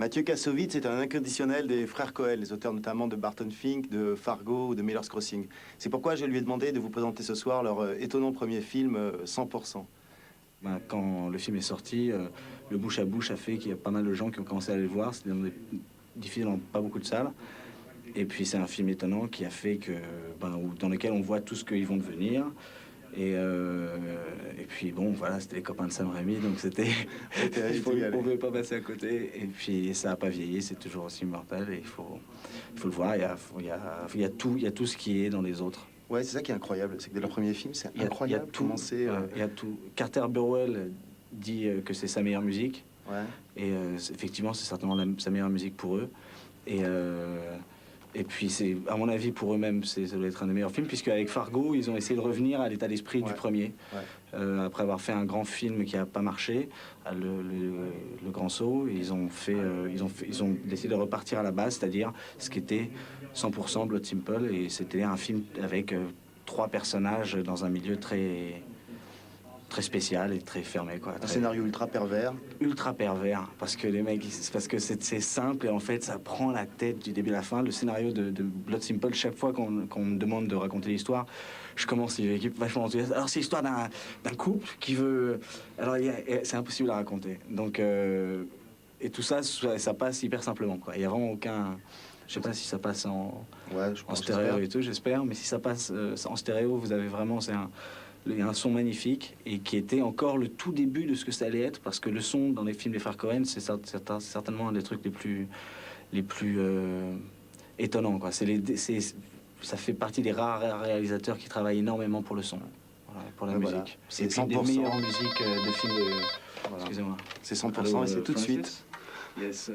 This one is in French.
Mathieu Kassovitz est un inconditionnel des frères Cohen, les auteurs notamment de Barton Fink, de Fargo ou de Miller's Crossing. C'est pourquoi je lui ai demandé de vous présenter ce soir leur étonnant premier film 100%. Quand le film est sorti, le bouche à bouche a fait qu'il y a pas mal de gens qui ont commencé à aller le voir. C'était diffusé dans pas beaucoup de salles. Et puis c'est un film étonnant qui a fait que, dans lequel on voit tout ce qu'ils vont devenir. Et puis bon, voilà, c'était les copains de Sam Raimi, donc c'était, on pouvait pas passer à côté. Et puis ça a pas vieilli, c'est toujours aussi mortel. Et il faut le voir. Il y a tout ce qui est dans les autres. Ouais, c'est ça qui est incroyable, c'est que dès leur premier film, c'est incroyable. Il y a tout. Carter Burwell dit que c'est sa meilleure musique. Ouais. Et effectivement, c'est certainement sa meilleure musique pour eux. Et puis, c'est, à mon avis, pour eux-mêmes, ça doit être un des meilleurs films, puisque avec Fargo, ils ont essayé de revenir à l'état d'esprit du premier. Ouais. Après avoir fait un grand film qui n'a pas marché, le Grand Saut, ils ont décidé de repartir à la base, c'est-à-dire ce qui était 100% Blood Simple, et c'était un film avec 3 personnages dans un milieu très spécial et très fermé, quoi. Un scénario ultra pervers. Ultra pervers, parce que les mecs, parce que c'est simple et en fait ça prend la tête du début à la fin. Le scénario de Blood Simple, chaque fois qu'on me demande de raconter l'histoire, je commence une équipe vachement enthousiaste. Alors c'est l'histoire d'un couple qui veut... Alors c'est impossible à raconter. Donc, et tout ça, ça passe hyper simplement, quoi. Il n'y a vraiment aucun... Je sais pas si ça passe en stéréo et tout, j'espère, mais si ça passe en stéréo, vous avez vraiment... Il y a un son magnifique et qui était encore le tout début de ce que ça allait être, parce que le son dans les films des frères Cohen, c'est certainement un des trucs les plus étonnants, quoi. Ça fait partie des rares réalisateurs qui travaillent énormément pour le son, voilà, pour la musique. Voilà. C'est 100% des meilleures musiques de films de... Voilà. Excusez-moi. C'est 100% et c'est tout de suite. Yes.